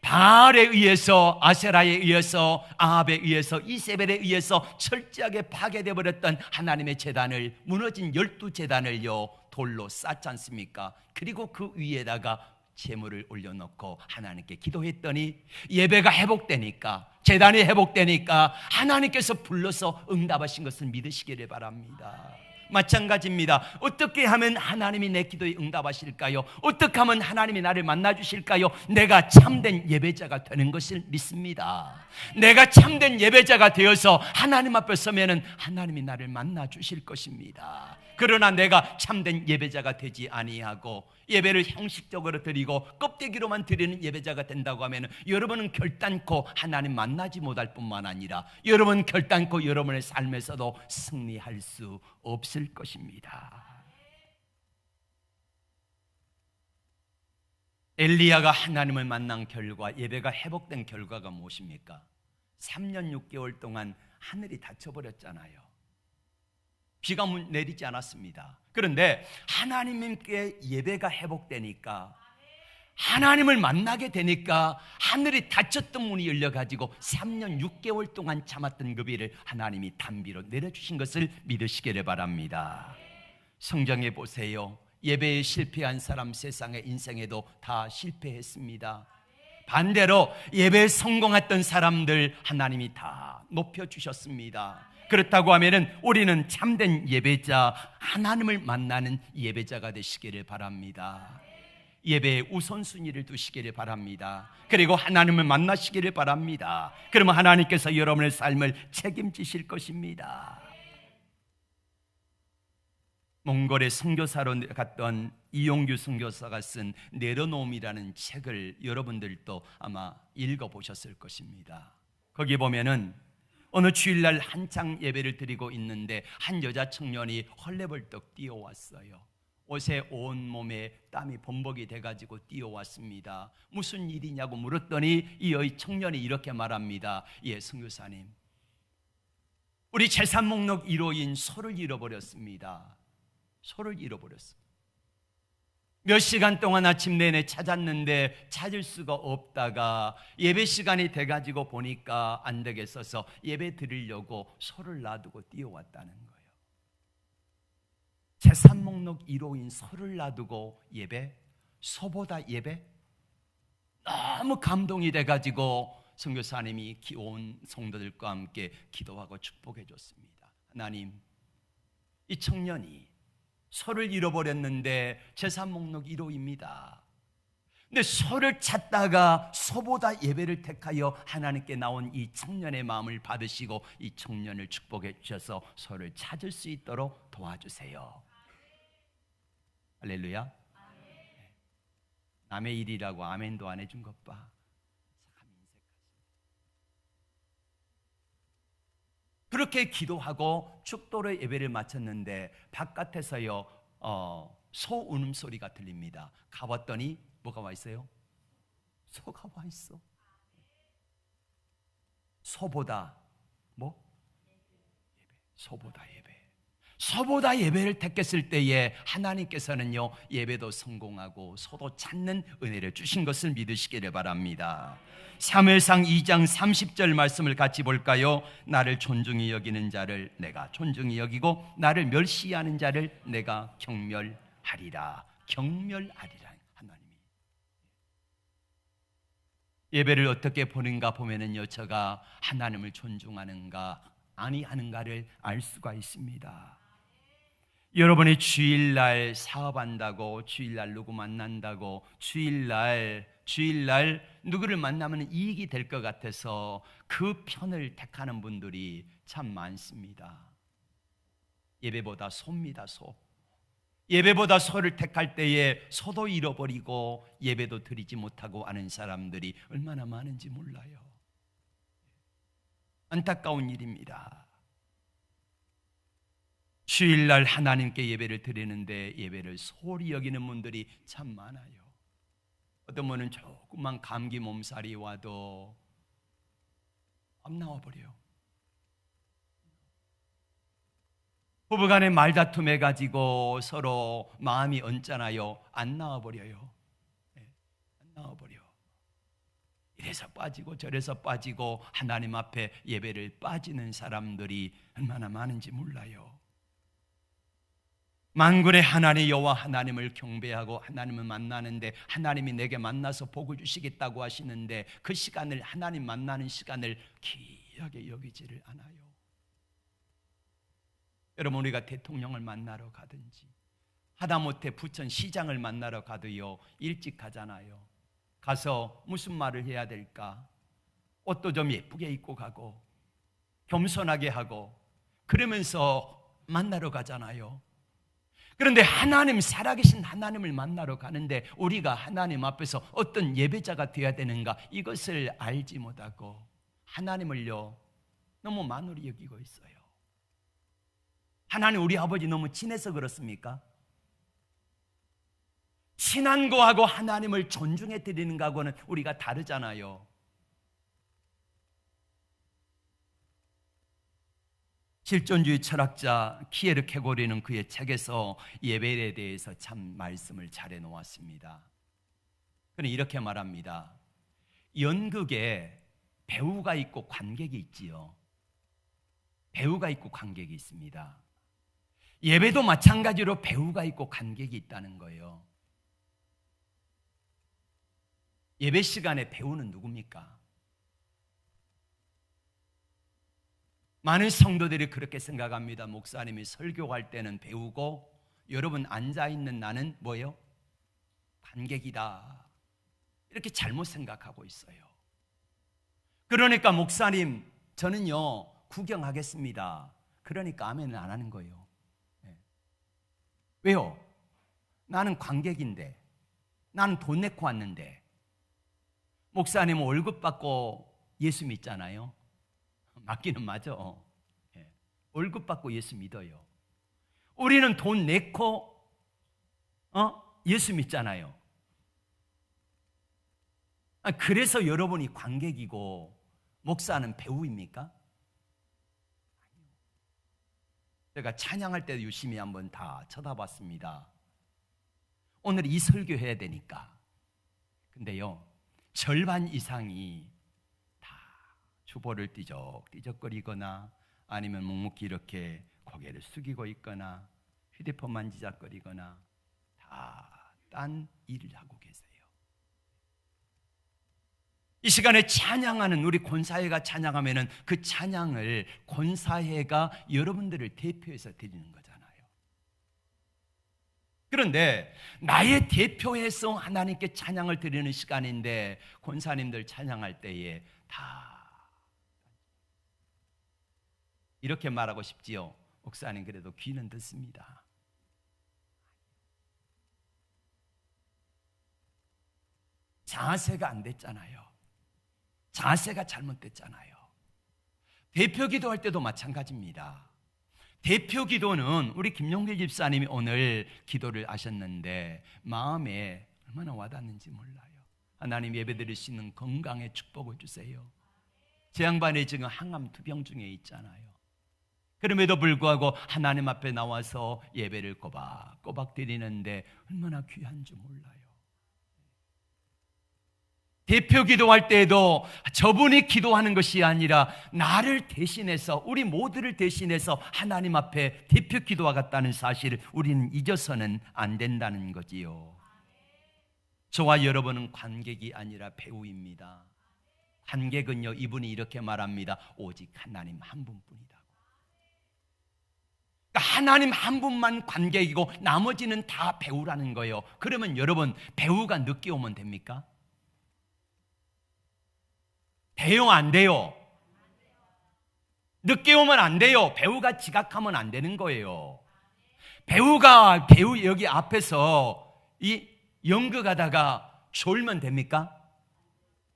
바알에 의해서, 아세라에 의해서, 아합에 의해서, 이세벨에 의해서 철저하게 파괴되어 버렸던 하나님의 제단을, 무너진 12제단을요 돌로 쌓지 않습니까? 그리고 그 위에다가 제물을 올려놓고 하나님께 기도했더니 예배가 회복되니까, 제단이 회복되니까 하나님께서 불러서 응답하신 것을 믿으시기를 바랍니다. 마찬가지입니다. 어떻게 하면 하나님이 내 기도에 응답하실까요? 어떻게 하면 하나님이 나를 만나주실까요? 내가 참된 예배자가 되는 것을 믿습니다. 내가 참된 예배자가 되어서 하나님 앞에 서면은 하나님이 나를 만나주실 것입니다. 그러나 내가 참된 예배자가 되지 아니하고 예배를 형식적으로 드리고 껍데기로만 드리는 예배자가 된다고 하면 여러분은 결단코 하나님 만나지 못할 뿐만 아니라 여러분 결단코 여러분의 삶에서도 승리할 수 없을 것입니다. 엘리야가 하나님을 만난 결과, 예배가 회복된 결과가 무엇입니까? 3년 6개월 동안 하늘이 닫혀버렸잖아요. 비가 내리지 않았습니다. 그런데 하나님께 예배가 회복되니까, 하나님을 만나게 되니까 하늘이 닫혔던 문이 열려가지고 3년 6개월 동안 참았던 그 비를 하나님이 단비로 내려주신 것을 믿으시기를 바랍니다. 성경에 보세요. 예배에 실패한 사람 세상의 인생에도 다 실패했습니다. 반대로 예배에 성공했던 사람들 하나님이 다 높여주셨습니다. 그렇다고 하면은 우리는 참된 예배자, 하나님을 만나는 예배자가 되시기를 바랍니다. 예배에 우선순위를 두시기를 바랍니다. 그리고 하나님을 만나시기를 바랍니다. 그러면 하나님께서 여러분의 삶을 책임지실 것입니다. 몽골에 선교사로 갔던 이용규 선교사가 쓴 내려놓음이라는 책을 여러분들도 아마 읽어보셨을 것입니다. 거기 보면은 어느 주일날 한창 예배를 드리고 있는데 한 여자 청년이 헐레벌떡 뛰어왔어요. 옷에 온몸에 땀이 범벅이 돼가지고 뛰어왔습니다. 무슨 일이냐고 물었더니 이 청년이 이렇게 말합니다. 예, 선교사님, 우리 재산 목록 1호인 소를 잃어버렸습니다. 소를 잃어버렸습니다. 몇 시간 동안 아침 내내 찾았는데 찾을 수가 없다가 예배 시간이 돼가지고 보니까 안 되겠어서 예배 드리려고 소를 놔두고 뛰어왔다는 거예요. 재산 목록 1호인 소를 놔두고 예배? 소보다 예배? 너무 감동이 돼가지고 선교사님이 온 성도들과 함께 기도하고 축복해 줬습니다. 하나님, 이 청년이 소를 잃어버렸는데 재산 목록 1호입니다. 근데 소를 찾다가 소보다 예배를 택하여 하나님께 나온 이 청년의 마음을 받으시고 이 청년을 축복해 주셔서 소를 찾을 수 있도록 도와주세요. 할렐루야. 남의 일이라고 아멘도 안 해준 것 봐. 그렇게 기도하고 축도로 예배를 마쳤는데 바깥에서요 소 울음소리가 들립니다. 가봤더니 뭐가 와 있어요? 소가 와 있어. 소보다 뭐? 예배. 소보다 예배. 소보다 예배를 택했을 때에 하나님께서는요 예배도 성공하고 소도 찾는 은혜를 주신 것을 믿으시기를 바랍니다. 사무엘상 2장 30절 말씀을 같이 볼까요? 나를 존중히 여기는 자를 내가 존중히 여기고 나를 멸시하는 자를 내가 경멸하리라. 경멸하리라. 하나님이 예배를 어떻게 보는가 보면은요 제가 하나님을 존중하는가 아니하는가를 알 수가 있습니다. 여러분이 주일날 사업한다고, 주일날 누구 만난다고, 주일날 누구를 만나면 이익이 될 것 같아서 그 편을 택하는 분들이 참 많습니다. 예배보다 소입니다. 소. 예배보다 소를 택할 때에 소도 잃어버리고 예배도 드리지 못하고 하는 사람들이 얼마나 많은지 몰라요. 안타까운 일입니다. 주일날 하나님께 예배를 드리는데 예배를 소홀히 여기는 분들이 참 많아요. 어떤 분은 조금만 감기 몸살이 와도 안 나와버려요. 부부간에 말다툼해 가지고 서로 마음이 언짢아요. 안 나와버려요. 안 나와버려. 이래서 빠지고 저래서 빠지고 하나님 앞에 예배를 빠지는 사람들이 얼마나 많은지 몰라요. 만군의 하나님 여호와 하나님을 경배하고 하나님을 만나는데, 하나님이 내게 만나서 복을 주시겠다고 하시는데 그 시간을, 하나님 만나는 시간을 귀하게 여기지를 않아요. 여러분, 우리가 대통령을 만나러 가든지 하다못해 부천 시장을 만나러 가도요, 일찍 가잖아요. 가서 무슨 말을 해야 될까? 옷도 좀 예쁘게 입고 가고 겸손하게 하고 그러면서 만나러 가잖아요. 그런데 하나님, 살아계신 하나님을 만나러 가는데 우리가 하나님 앞에서 어떤 예배자가 되어야 되는가, 이것을 알지 못하고 하나님을요 너무 만으로 여기고 있어요. 하나님, 우리 아버지 너무 친해서 그렇습니까? 친한 거하고 하나님을 존중해 드리는 거하고는 우리가 다르잖아요. 실존주의 철학자 키에르케고르는 그의 책에서 예배에 대해서 참 말씀을 잘 해놓았습니다. 그는 이렇게 말합니다. 연극에 배우가 있고 관객이 있지요. 배우가 있고 관객이 있습니다. 예배도 마찬가지로 배우가 있고 관객이 있다는 거예요. 예배 시간에 배우는 누굽니까? 많은 성도들이 그렇게 생각합니다. 목사님이 설교할 때는 배우고 여러분 앉아있는 나는 뭐예요? 관객이다. 이렇게 잘못 생각하고 있어요. 그러니까 목사님, 저는요 구경하겠습니다. 그러니까 아멘을 안 하는 거예요. 왜요? 나는 관객인데, 나는 돈 내고 왔는데. 목사님은 월급 받고 예수 믿잖아요. 맞기는 맞아. 월급 받고 예수 믿어요. 우리는 돈 내고 예수 믿잖아요. 그래서 여러분이 관객이고 목사는 배우입니까? 제가 찬양할 때도 유심히 한번 다 쳐다봤습니다. 오늘 이 설교해야 되니까. 근데요, 절반 이상이 주보를 띠적띠적거리거나 아니면 묵묵히 이렇게 고개를 숙이고 있거나 휴대폰 만지작거리거나 다 딴 일을 하고 계세요. 이 시간에 찬양하는 우리 권사회가 찬양하면은 그 찬양을 권사회가 여러분들을 대표해서 드리는 거잖아요. 그런데 나의 대표해서 하나님께 찬양을 드리는 시간인데 권사님들 찬양할 때에 다 이렇게 말하고 싶지요. 목사님, 그래도 귀는 듣습니다. 자세가 안 됐잖아요. 자세가 잘못됐잖아요. 대표 기도할 때도 마찬가지입니다. 대표 기도는 우리 김용길 집사님이 오늘 기도를 하셨는데 마음에 얼마나 와닿는지 몰라요. 하나님, 예배 드릴 수 있는 건강의 축복을 주세요. 제 양반이 지금 항암 투병 중에 있잖아요. 그럼에도 불구하고 하나님 앞에 나와서 예배를 꼬박꼬박 드리는데 얼마나 귀한 줄 몰라요. 대표 기도할 때에도 저분이 기도하는 것이 아니라 나를 대신해서, 우리 모두를 대신해서 하나님 앞에 대표 기도와 같다는 사실을 우리는 잊어서는 안 된다는 거지요. 저와 여러분은 관객이 아니라 배우입니다. 관객은요, 이분이 이렇게 말합니다. 오직 하나님 한 분뿐이다. 하나님 한 분만 관객이고 나머지는 다 배우라는 거예요. 그러면 여러분, 배우가 늦게 오면 됩니까? 돼요, 안 돼요? 늦게 오면 안 돼요. 배우가 지각하면 안 되는 거예요. 배우가 여기 앞에서 이 연극하다가 졸면 됩니까?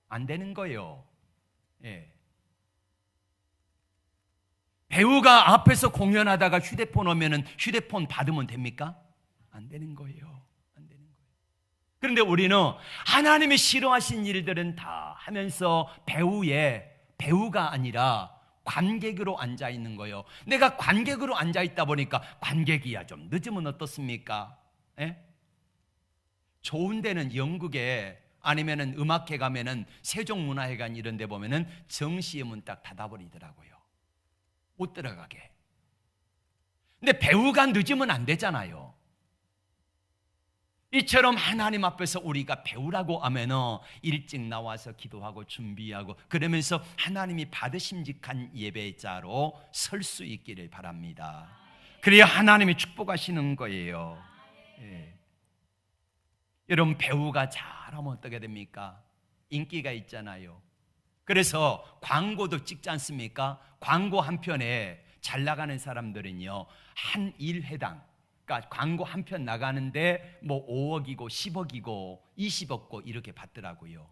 안 되는 거예요. 예. 배우가 앞에서 공연하다가 휴대폰 오면은 휴대폰 받으면 됩니까? 안 되는 거예요. 안 되는 거예요. 그런데 우리는 하나님이 싫어하신 일들은 다 하면서 배우가 아니라 관객으로 앉아 있는 거예요. 내가 관객으로 앉아 있다 보니까 관객이야 좀 늦으면 어떻습니까? 예? 좋은 데는 영국에 아니면은 음악회 가면은 세종문화회관 이런 데 보면은 정시의 문 딱 닫아버리더라고요. 못 들어가게. 근데 배우가 늦으면 안 되잖아요. 이처럼 하나님 앞에서 우리가 배우라고 하면은 일찍 나와서 기도하고 준비하고 그러면서 하나님이 받으심직한 예배자로 설 수 있기를 바랍니다. 그래야 하나님이 축복하시는 거예요. 예. 여러분 배우가 잘하면 어떻게 됩니까? 인기가 있잖아요. 그래서 광고도 찍지 않습니까? 광고 한 편에 잘 나가는 사람들은요 한 일회당, 그러니까 광고 한 편 나가는데 뭐 5억이고 10억이고 20억고 이렇게 받더라고요.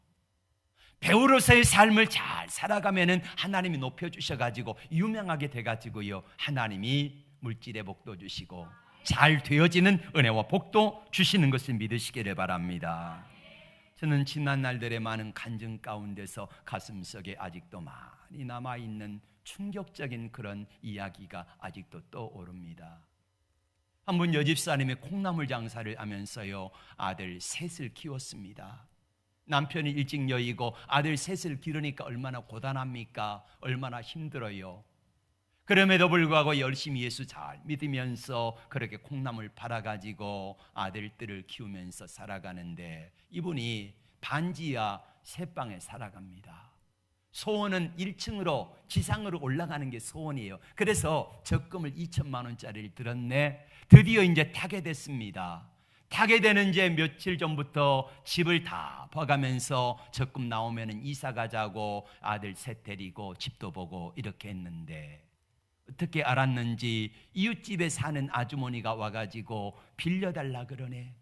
배우로서의 삶을 잘 살아가면은 하나님이 높여주셔가지고 유명하게 돼가지고요 하나님이 물질의 복도 주시고 잘 되어지는 은혜와 복도 주시는 것을 믿으시기를 바랍니다. 저는 지난 날들의 많은 간증 가운데서 가슴속에 아직도 많이 남아있는 충격적인 그런 이야기가 아직도 떠오릅니다. 한 분 여집사님이 콩나물 장사를 하면서요 아들 셋을 키웠습니다. 남편이 일찍 여의고 아들 셋을 기르니까 얼마나 고단합니까? 얼마나 힘들어요. 그럼에도 불구하고 열심히 예수 잘 믿으면서 그렇게 콩나물 팔아가지고 아들들을 키우면서 살아가는데 이분이 반지하 새방에 살아갑니다. 소원은 1층으로 지상으로 올라가는 게 소원이에요. 그래서 적금을 2천만 원짜리를 들었네. 드디어 이제 타게 됐습니다. 타게 되는 이제 며칠 전부터 집을 다 봐가면서 적금 나오면 이사 가자고 아들 셋 데리고 집도 보고 이렇게 했는데 어떻게 알았는지 이웃집에 사는 아주머니가 와가지고 빌려달라 그러네.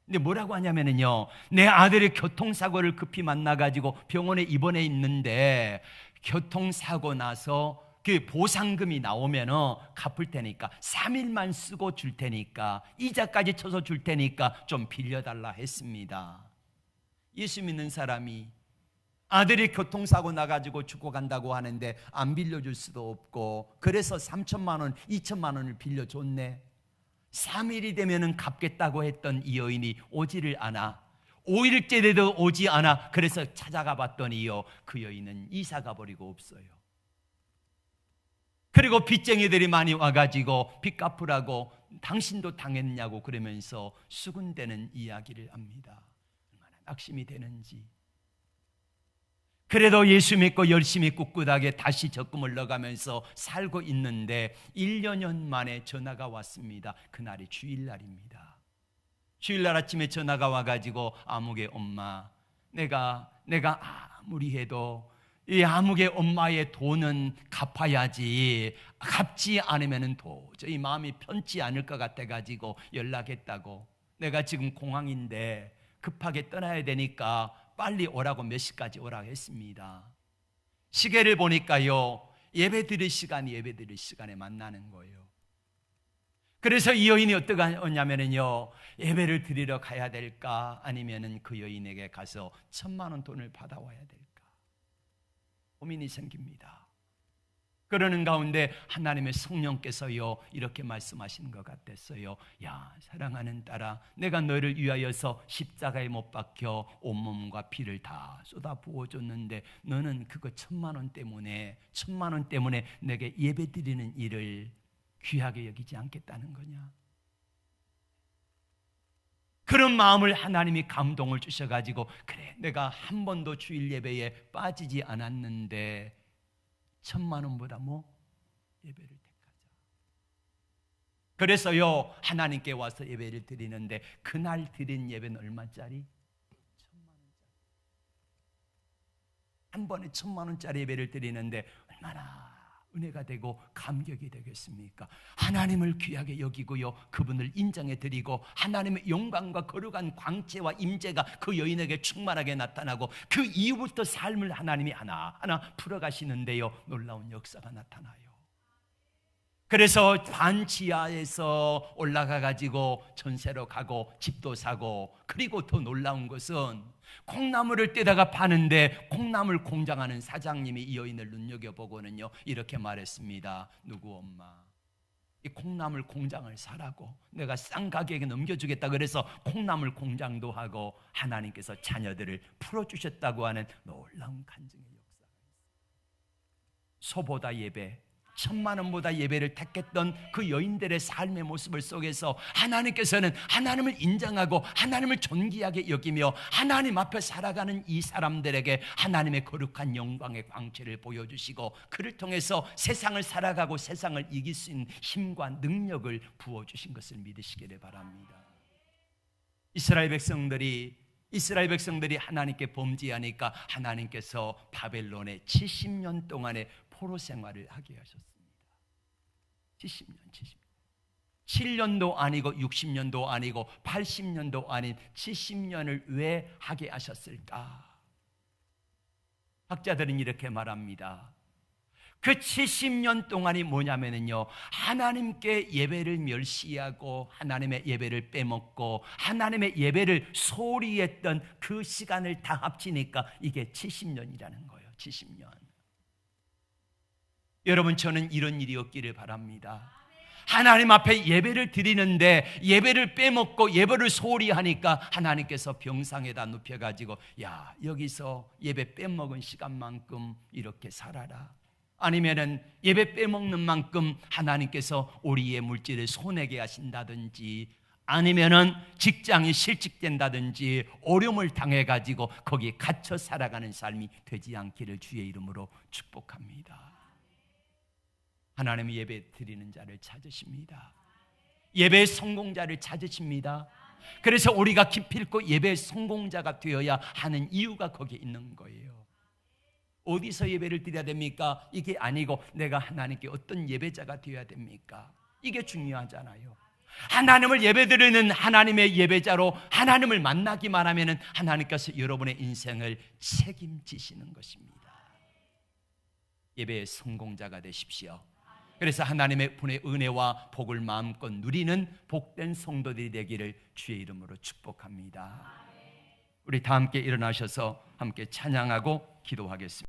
근데 뭐라고 하냐면요 내 아들이 교통사고를 급히 만나가지고 병원에 입원해 있는데 교통사고 나서 그 보상금이 나오면 갚을 테니까 3일만 쓰고 줄 테니까 이자까지 쳐서 줄 테니까 좀 빌려달라 했습니다. 예수 믿는 사람이 아들이 교통사고 나가지고 죽어간다고 하는데 안 빌려줄 수도 없고 그래서 3천만 원, 2천만 원을 빌려줬네. 3일이 되면 갚겠다고 했던 이 여인이 오지를 않아. 5일째 돼도 오지 않아. 그래서 찾아가 봤더니요 그 여인은 이사가 버리고 없어요. 그리고 빚쟁이들이 많이 와가지고 빚 갚으라고 당신도 당했냐고 그러면서 수군대는 이야기를 합니다. 얼마나 낙심이 되는지. 그래도 예수 믿고 열심히 꿋꿋하게 다시 적금을 넣어가면서 살고 있는데 1년 만에 전화가 왔습니다. 그날이 주일날입니다. 주일날 아침에 전화가 와가지고 아무개 엄마 내가 아무리 해도 이 아무개 엄마의 돈은 갚아야지 갚지 않으면 도저히 마음이 편치 않을 것 같아가지고 연락했다고. 내가 지금 공항인데 급하게 떠나야 되니까 빨리 오라고 몇 시까지 오라고 했습니다. 시계를 보니까요 예배 드릴 시간에 만나는 거예요. 그래서 이 여인이 어떻게 하냐면요 예배를 드리러 가야 될까 아니면은 그 여인에게 가서 1,000만 원 돈을 받아와야 될까 고민이 생깁니다. 그러는 가운데 하나님의 성령께서요 이렇게 말씀하시는 것 같았어요. 야 사랑하는 딸아 내가 너를 위하여서 십자가에 못 박혀 온몸과 피를 다 쏟아 부어줬는데 너는 그거 1,000만 원 때문에 내게 예배드리는 일을 귀하게 여기지 않겠다는 거냐. 그런 마음을 하나님이 감동을 주셔가지고 그래 내가 한 번도 주일 예배에 빠지지 않았는데 1,000만 원보다 예배를 택하자. 그래서요 하나님께 와서 예배를 드리는데 그날 드린 예배는 얼마짜리? 1,000만 원짜리. 한 번에 1,000만 원짜리 예배를 드리는데 얼마나 은혜가 되고 감격이 되겠습니까? 하나님을 귀하게 여기고요 그분을 인정해 드리고 하나님의 영광과 거룩한 광채와 임재가 그 여인에게 충만하게 나타나고 그 이후부터 삶을 하나님이 하나하나 풀어가시는데요 놀라운 역사가 나타나요. 그래서 반지하에서 올라가 가지고 전세로 가고 집도 사고, 그리고 더 놀라운 것은 콩나물을 떼다가 파는데 콩나물 공장하는 사장님이 이 여인을 눈여겨보고는요 이렇게 말했습니다. 누구 엄마, 이 콩나물 공장을 사라고 내가 싼 가격에 넘겨주겠다. 그래서 콩나물 공장도 하고 하나님께서 자녀들을 풀어주셨다고 하는 놀라운 간증의 역사가 있어요. 소보다 예배, 1,000만 원보다 예배를 택했던 그 여인들의 삶의 모습을 속에서 하나님께서는 하나님을 인정하고 하나님을 존귀하게 여기며 하나님 앞에 살아가는 이 사람들에게 하나님의 거룩한 영광의 광채를 보여주시고, 그를 통해서 세상을 살아가고 세상을 이길 수 있는 힘과 능력을 부어주신 것을 믿으시기를 바랍니다. 이스라엘 백성들이 하나님께 범죄하니까 하나님께서 바벨론에 70년 동안의 포로 생활을 하게 하셨습니다. 70년. 7년도 아니고 60년도 아니고 80년도 아닌 70년을 왜 하게 하셨을까? 학자들은 이렇게 말합니다. 그 70년 동안이 뭐냐면요, 하나님께 예배를 멸시하고 하나님의 예배를 빼먹고 하나님의 예배를 소홀히 했던 그 시간을 다 합치니까 이게 70년이라는 거예요. 70년. 여러분, 저는 이런 일이 없기를 바랍니다. 하나님 앞에 예배를 드리는데 예배를 빼먹고 예배를 소홀히 하니까 하나님께서 병상에다 눕혀가지고 야, 여기서 예배 빼먹은 시간만큼 이렇게 살아라. 아니면은 예배 빼먹는 만큼 하나님께서 우리의 물질을 손해게 하신다든지, 아니면은 직장이 실직된다든지 어려움을 당해가지고 거기에 갇혀 살아가는 삶이 되지 않기를 주의 이름으로 축복합니다. 하나님이 예배 드리는 자를 찾으십니다. 예배의 성공자를 찾으십니다. 그래서 우리가 기필코 예배의 성공자가 되어야 하는 이유가 거기에 있는 거예요. 어디서 예배를 드려야 됩니까? 이게 아니고 내가 하나님께 어떤 예배자가 되어야 됩니까? 이게 중요하잖아요. 하나님을 예배드리는 하나님의 예배자로 하나님을 만나기만 하면 하나님께서 여러분의 인생을 책임지시는 것입니다. 예배의 성공자가 되십시오. 그래서 하나님의 분의 은혜와 복을 마음껏 누리는 복된 성도들이 되기를 주의 이름으로 축복합니다. 우리 다 함께 일어나셔서 함께 찬양하고 기도하겠습니다.